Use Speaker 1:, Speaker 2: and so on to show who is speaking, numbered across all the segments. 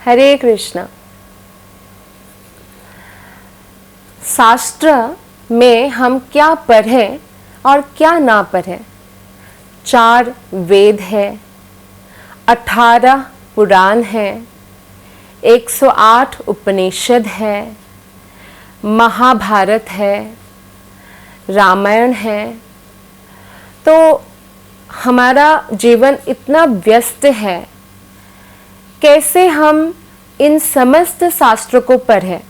Speaker 1: हरे कृष्णा। शास्त्र में हम क्या पढ़ें और क्या ना पढ़ें। 4 वेद है, 18 पुराण है, 108 उपनिषद है, महाभारत है, रामायण है। तो हमारा जीवन इतना व्यस्त है, कैसे हम इन समस्त शास्त्रों को पढ़ें?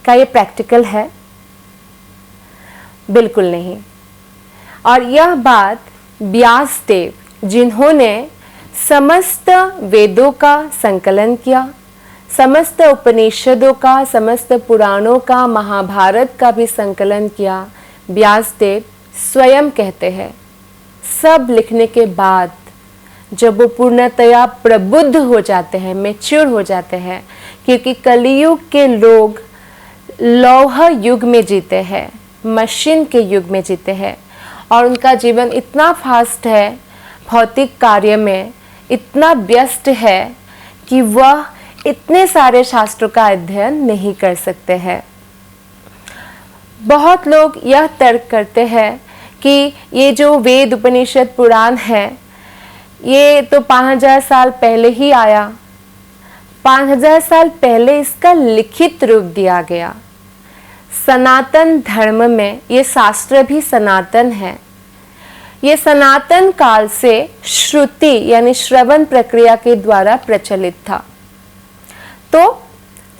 Speaker 1: क्या ये प्रैक्टिकल है? बिल्कुल नहीं। और यह बात व्यास देव, जिन्होंने समस्त वेदों का संकलन किया, समस्त उपनिषदों का, समस्त पुराणों का, महाभारत का भी संकलन किया, व्यास देव स्वयं कहते हैं, सब लिखने के बाद जब वो पूर्णतया प्रबुद्ध हो जाते हैं, मैच्योर हो जाते हैं, क्योंकि कलियुग के लोग लौह युग में जीते हैं, मशीन के युग में जीते हैं, और उनका जीवन इतना फास्ट है, भौतिक कार्य में इतना व्यस्त है कि वह इतने सारे शास्त्रों का अध्ययन नहीं कर सकते हैं। बहुत लोग यह तर्क करते हैं कि ये जो वेद उपनिषद पुराण है, ये तो 5000 साल पहले ही आया, 5000 साल पहले इसका लिखित रूप दिया गया। सनातन धर्म में ये शास्त्र भी सनातन है। ये सनातन काल से श्रुति यानी श्रवण प्रक्रिया के द्वारा प्रचलित था। तो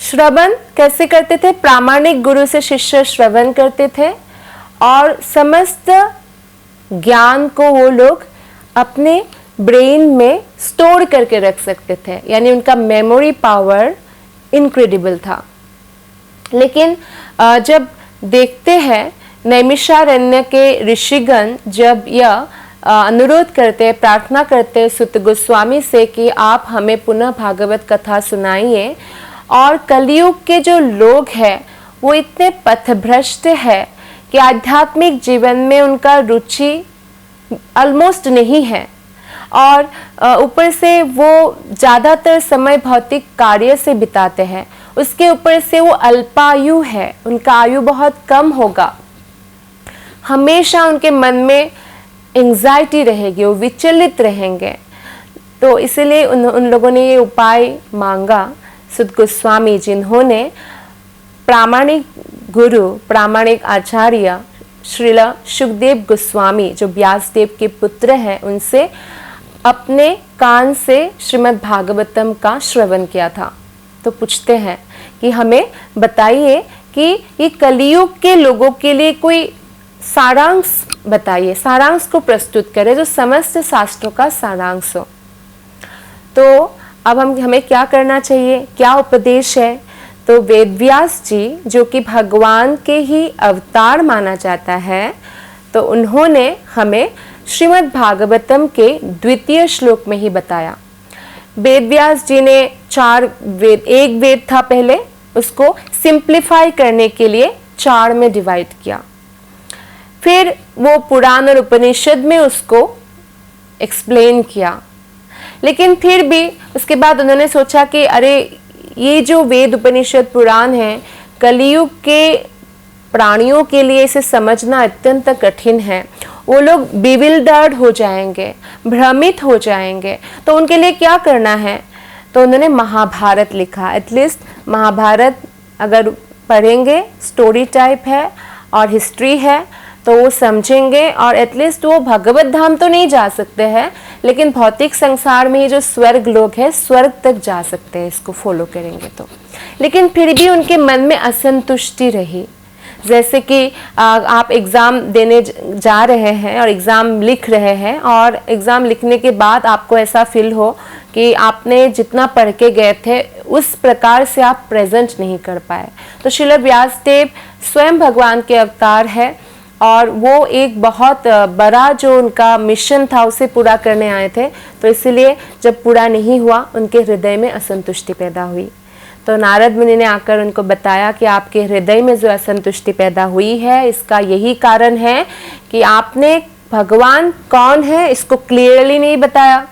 Speaker 1: श्रवण कैसे करते थे? प्रामाणिक गुरु से शिष्य श्रवण करते थे और समस्त ज्ञान को वो लोग अपने ब्रेन में स्टोर करके रख सकते थे, यानी उनका मेमोरी पावर इनक्रेडिबल था। लेकिन जब देखते हैं नैमिषारण्य के ऋषिगण जब यह अनुरोध करते, प्रार्थना करते सुत गोस्वामी से कि आप हमें पुनः भागवत कथा सुनाइए, और कलयुग के जो लोग हैं वो इतने पथभ्रष्ट है कि आध्यात्मिक जीवन में उनका रुचि ऑलमोस्ट नहीं है, और ऊपर से वो ज़्यादातर समय भौतिक कार्य से बिताते हैं, उसके ऊपर से वो अल्पायु है, उनका आयु बहुत कम होगा, हमेशा उनके मन में एंजाइटी रहेगी, वो विचलित रहेंगे। तो इसलिए उन लोगों ने ये उपाय मांगा सुत गोस्वामी, जिन्होंने प्रामाणिक गुरु, प्रामाणिक आचार्य श्रील सुखदेव गोस्वामी, जो व्यासदेव के पुत्र हैं, उनसे अपने कान से श्रीमद् भागवतम का श्रवण किया था। तो पूछते हैं कि हमें बताइए कि ये कलियुग के लोगों के लिए कोई सारांश बताइए, सारांश को प्रस्तुत करें जो समस्त शास्त्रों का सारांश हो। तो अब हमें क्या करना चाहिए, क्या उपदेश है? तो वेदव्यास जी, जो कि भगवान के ही अवतार माना जाता है, तो उन्होंने हमें श्रीमद् भागवतम के 2वें श्लोक में ही बताया। वेदव्यास जी ने 4 वेद, एक वेद था पहले, उसको सिंप्लीफाई करने के लिए 4 में डिवाइड किया, फिर वो पुराण और उपनिषद में उसको एक्सप्लेन किया। लेकिन फिर भी उसके बाद उन्होंने सोचा कि अरे ये जो वेद उपनिषद पुराण है, कलियुग के प्राणियों के लिए इसे समझना अत्यंत कठिन है, वो लोग बिविल्डर्ड हो जाएंगे, भ्रमित हो जाएंगे। तो उनके लिए क्या करना है? तो उन्होंने महाभारत लिखा। एटलीस्ट महाभारत अगर पढ़ेंगे, स्टोरी टाइप है और हिस्ट्री है, तो वो समझेंगे, और एटलीस्ट वो भगवत धाम तो नहीं जा सकते हैं, लेकिन भौतिक संसार में ही जो स्वर्ग लोग हैं, स्वर्ग तक जा सकते हैं इसको फॉलो करेंगे तो। लेकिन फिर भी उनके मन में असंतुष्टि रही। जैसे कि आप एग्ज़ाम देने जा रहे हैं और एग्ज़ाम लिख रहे हैं, और एग्ज़ाम लिखने के बाद आपको ऐसा फील हो कि आपने जितना पढ़ के गए थे उस प्रकार से आप प्रेजेंट नहीं कर पाए। तो श्रील व्यासदेव स्वयं भगवान के अवतार है, और वो एक बहुत बड़ा जो उनका मिशन था उसे पूरा करने आए थे। तो इसीलिए जब पूरा नहीं हुआ, उनके हृदय में असंतुष्टि पैदा हुई। तो नारद मुनि ने आकर उनको बताया कि आपके हृदय में जो असंतुष्टि पैदा हुई है, इसका यही कारण है कि आपने भगवान कौन है इसको क्लियरली नहीं बताया।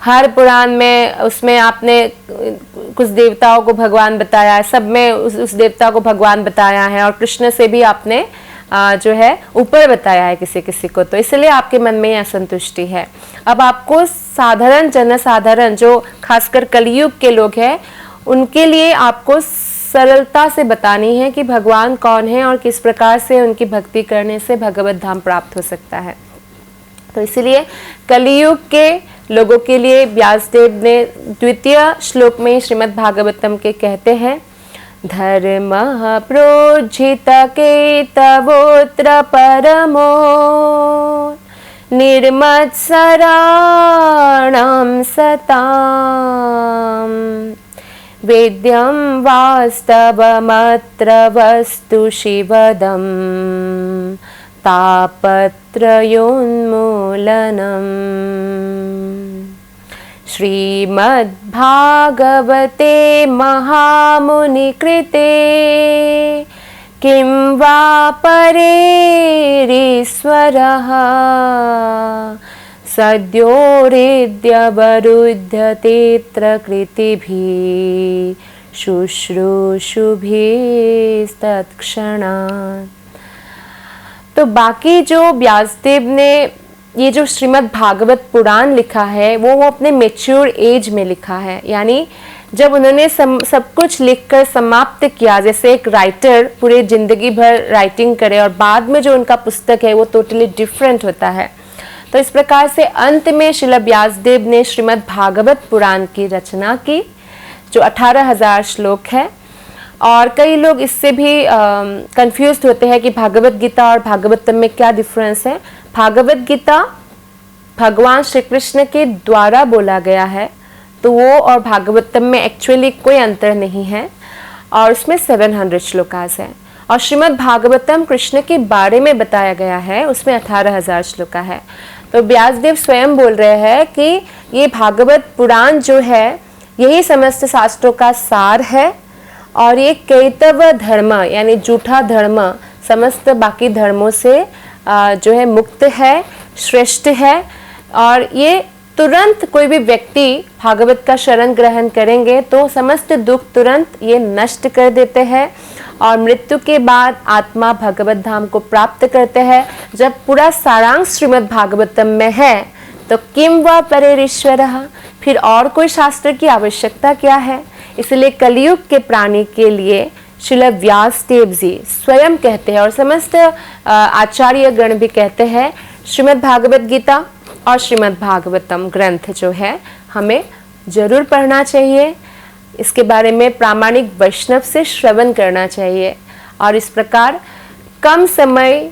Speaker 1: हर पुराण में उसमें आपने कुछ देवताओं को भगवान बताया है, सब में उस देवता को भगवान बताया है, और कृष्ण से भी आपने जो है ऊपर बताया है किसी किसी को, तो इसलिए आपके मन में असंतुष्टि है। अब आपको साधारण जनसाधारण जो खासकर कलयुग के लोग हैं उनके लिए आपको सरलता से बतानी है कि भगवान कौन है और किस प्रकार से उनकी भक्ति करने से भगवत धाम प्राप्त हो सकता है। तो इसलिए कलियुग के लोगों के लिए व्यासदेव ने द्वितीय श्लोक में श्रीमद् भागवतम के कहते हैं, धर्म प्रोज्झित केतवोत्र परमो निर्मत्सराणां सताम् वेद्यं वास्तवमत्र वस्तु शिवदं तापत्रयोन्मूलनम्। श्रीमद्भागवते महामुनिकृते किं वा परेरीश्वरः सद्योरिद्यवरुध्यतेऽत्र कृतिभिः शुश्रूषुभिस्तत्क्षणात्। तो बाकी जो व्यासदेव ने ये जो श्रीमद् भागवत पुराण लिखा है वो अपने मेच्योर एज में लिखा है, यानी जब उन्होंने सब कुछ लिखकर समाप्त किया, जैसे एक राइटर पूरे जिंदगी भर राइटिंग करे और बाद में जो उनका पुस्तक है वो टोटली डिफरेंट होता है। तो इस प्रकार से अंत में श्रील व्यासदेव ने श्रीमद् भागवत पुराण की रचना की जो 18,000 श्लोक है। और कई लोग इससे भी कंफ्यूज होते हैं कि भागवत गीता और भागवतम में क्या डिफरेंस है। भागवत गीता भगवान श्री कृष्ण के द्वारा बोला गया है, तो वो और भागवतम में एक्चुअली कोई अंतर नहीं है, और उसमें 700 श्लोकास है। और श्रीमद् भागवतम कृष्ण के बारे में बताया गया है, उसमें 18,000 श्लोका है। तो व्यासदेव स्वयं बोल रहे हैं कि ये भागवत पुराण जो है यही समस्त शास्त्रों का सार है, और ये कैतव धर्म यानी झूठा धर्म समस्त बाकी धर्मों से जो है मुक्त है, श्रेष्ठ है। और ये तुरंत कोई भी व्यक्ति भागवत का शरण ग्रहण करेंगे तो समस्त दुख तुरंत ये नष्ट कर देते हैं, और मृत्यु के बाद आत्मा भगवत धाम को प्राप्त करते हैं। जब पूरा सारांश श्रीमद् भागवतम में है तो किम वा परेरीश्वरः, फिर और कोई शास्त्र की आवश्यकता क्या है। इसलिए कलियुग के प्राणी के लिए श्रील व्यासदेव जी स्वयं कहते हैं और समस्त आचार्य गण भी कहते हैं, श्रीमद् भागवत गीता और श्रीमद् भागवतम ग्रंथ जो है हमें जरूर पढ़ना चाहिए, इसके बारे में प्रामाणिक वैष्णव से श्रवण करना चाहिए, और इस प्रकार कम समय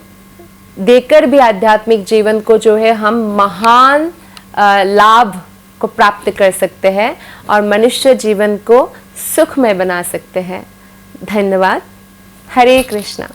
Speaker 1: देकर भी आध्यात्मिक जीवन को जो है हम महान लाभ को प्राप्त कर सकते हैं और मनुष्य जीवन को सुखमय बना सकते हैं। धन्यवाद। हरे कृष्णा।